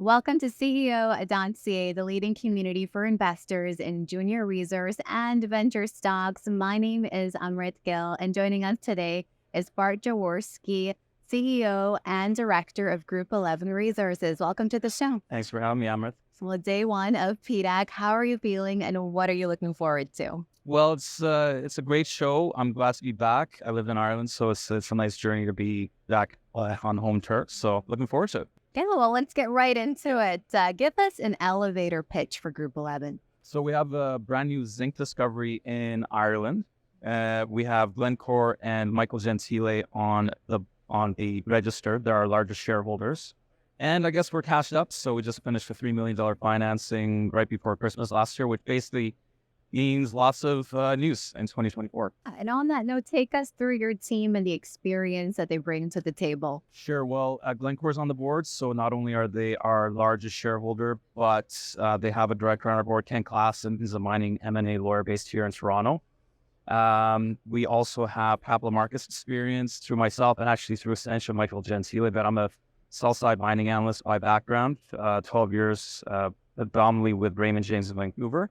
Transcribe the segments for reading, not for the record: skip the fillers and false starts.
Welcome to CEO.CA, the leading community for investors in junior resource and venture stocks. My name is Amrit Gill, and joining us today is Bart Jaworski, CEO and Director of Group 11 Resources. Welcome to the show. Thanks for having me, Amrit. Well, day one of PDAC. How are you feeling, and what are you looking forward to? Well, it's a great show. I'm glad to be back. I live in Ireland, so it's a nice journey to be back on home turf. So looking forward to it. Yeah, well, let's get right into it. Give us an elevator pitch for Group 11. So we have a brand new zinc discovery in Ireland. We have Glencore and Michael Gentile on the register. They're our largest shareholders. And I guess we're cashed up. So we just finished a $3 million financing right before Christmas last year, which basically means lots of news in 2024. And on that note, take us through your team and the experience that they bring to the table. Sure. Well, Glencore's on the board. So not only are they our largest shareholder, but they have a director on our board, Ken Klassen, who's a mining M&A lawyer based here in Toronto. We also have capital markets experience through myself and actually through Essential Michael Gentile, but I'm a sell-side mining analyst by background, 12 years predominantly with Raymond James in Vancouver.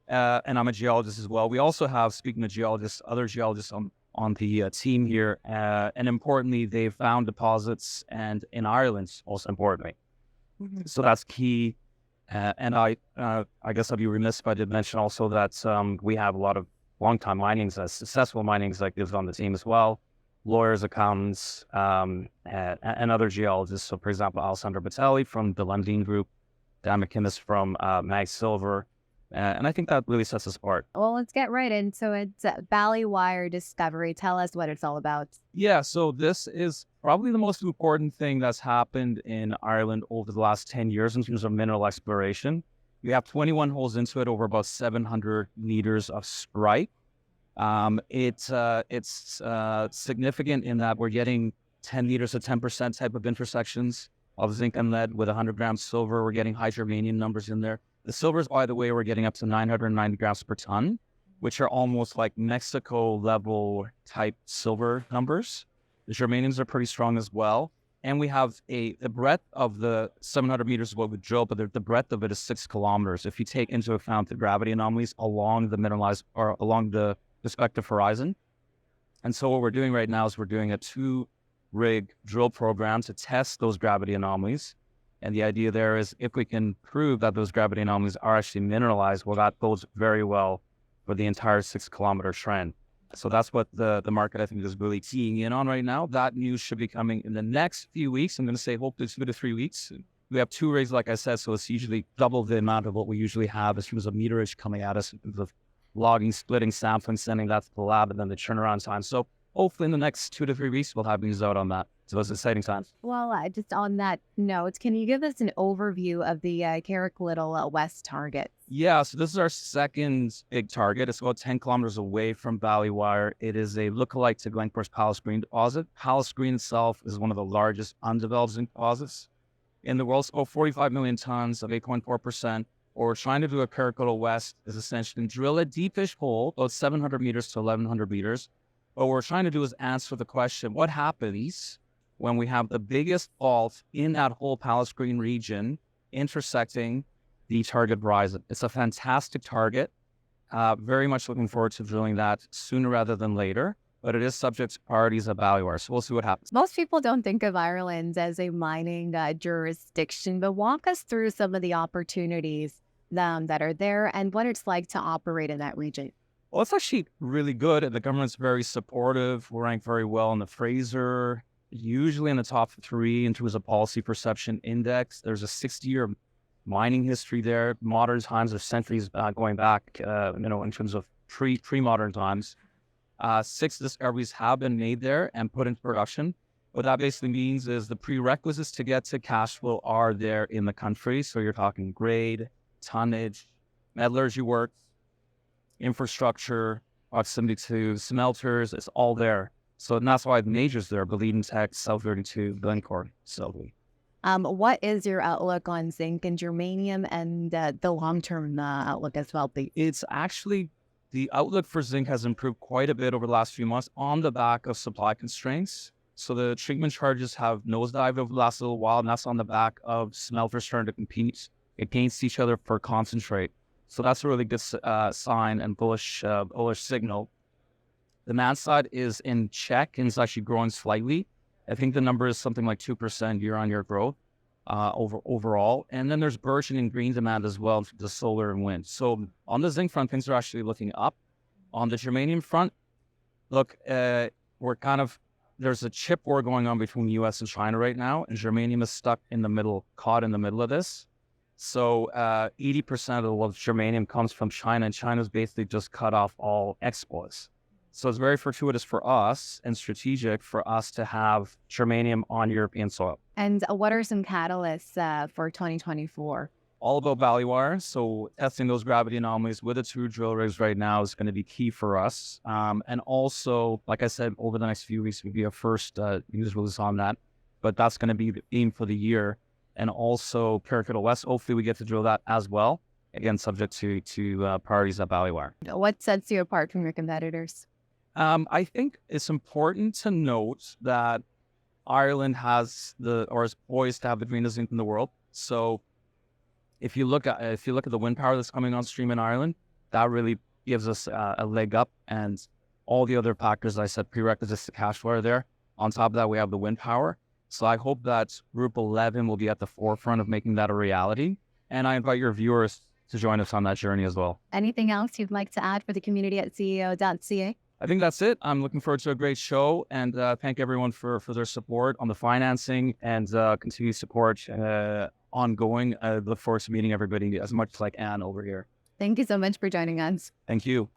And I'm a geologist as well. We also have, speaking of geologists, other geologists on the team here. And importantly, they've found deposits and in Ireland, most importantly. So that's key. And I guess I'd be remiss if I did mention also that we have a lot of long-time minings, successful mining executives on the team as well, lawyers, accountants, and other geologists. So for example, Alessandro Batelli from the Lundin Group, Dan McKinnis from Mag Silver. And I think that really sets us apart. Well, let's get right into it. Ballywire discovery. Tell us what it's all about. Yeah, so this is probably the most important thing that's happened in Ireland over the last 10 years in terms of mineral exploration. We have 21 holes into it over about 700 meters of strike. It's significant in that we're getting 10 meters of 10% type of intersections of zinc and lead with 100 grams silver. We're getting high germanium numbers in there. The silvers, by the way, we're getting up to 990 grams per ton, which are almost like Mexico level type silver numbers. The germaniums are pretty strong as well. And we have the breadth of the 700 meters is what we drill, but the breadth of it is 6 kilometers. If you take into account the gravity anomalies along the mineralized or along the respective horizon. And so what we're doing right now is we're doing a 2-rig drill program to test those gravity anomalies. And the idea there is if we can prove that those gravity anomalies are actually mineralized, well, that bodes very well for the entire 6-kilometer trend. So that's what the market, I think, is really keying in on right now. That news should be coming in the next few weeks. I'm going to say hopefully 2 to 3 weeks. We have 2 rigs, like I said, so it's usually double the amount of what we usually have in terms of meterage coming at us in terms of logging, splitting, sampling, sending that to the lab, and then the turnaround time. So hopefully in the next 2 to 3 weeks, we'll have news out on that. So it's exciting times. Well, just on that note, can you give us an overview of the Carrick Little West target? Yeah, so this is our second big target. It's about 10 kilometers away from Ballywire. It is a lookalike to Glencore's Palace Green deposit. Palace Green itself is one of the largest undeveloped zinc deposits in the world. So 45 million tons of 8.4%. What we're trying to do at Carrick Little West is essentially drill a deepish hole, about 700 meters to 1,100 meters. What we're trying to do is answer the question, what happens when we have the biggest fault in that whole Palace Green region intersecting the target horizon? It's a fantastic target. Very much looking forward to drilling that sooner rather than later, but it is subject to priorities at Ballywire. So we'll see what happens. Most people don't think of Ireland as a mining jurisdiction, but walk us through some of the opportunities that are there and what it's like to operate in that region. Well, it's actually really good. The government's very supportive. We're ranked very well in the Fraser, usually in the top 3 in terms of policy perception index. There's a 60-year mining history there. Modern times are centuries going back, in terms of pre-modern times. 6 discoveries have been made there and put into production. What that basically means is the prerequisites to get to cash flow are there in the country. So you're talking grade, tonnage, metallurgy works, infrastructure, proximity to smelters. It's all there. So and that's why the majors there, Ballywire, Tech, South 32, Glencore. So what is your outlook on zinc and germanium and the long-term outlook as well, please? It's actually, the outlook for zinc has improved quite a bit over the last few months on the back of supply constraints. So the treatment charges have nosedived over the last little while, and that's on the back of smelters trying to compete against each other for concentrate. So that's a really good sign and bullish signal. Demand side is in check and it's actually growing slightly. I think the number is something like 2% year-on-year growth overall. And then there's burgeoning green demand as well, the solar and wind. So on the zinc front, things are actually looking up. On the germanium front, look, there's a chip war going on between the US and China right now, and germanium is stuck in the middle, caught in the middle of this. So 80% of the world's germanium comes from China, and China's basically just cut off all exports. So it's very fortuitous for us and strategic for us to have germanium on European soil. And what are some catalysts for 2024? All about Ballywire. So testing those gravity anomalies with the 2 drill rigs right now is going to be key for us. And also, like I said, over the next few weeks, will be a first news release on that. But that's going to be the theme for the year. And also Carrick West, hopefully we get to drill that as well. Again, subject to priorities at Ballywire. What sets you apart from your competitors? I think it's important to note that Ireland is poised to have the greenest zinc in the world. So if you look at the wind power that's coming on stream in Ireland, that really gives us a leg up, and all the other factors I said prerequisites to cash flow are there. On top of that, we have the wind power. So I hope that Group 11 will be at the forefront of making that a reality. And I invite your viewers to join us on that journey as well. Anything else you'd like to add for the community at CEO.CA? I think that's it. I'm looking forward to a great show, and thank everyone for their support on the financing and continued support ongoing. I look forward to meeting everybody as much as I can over here. Thank you so much for joining us. Thank you.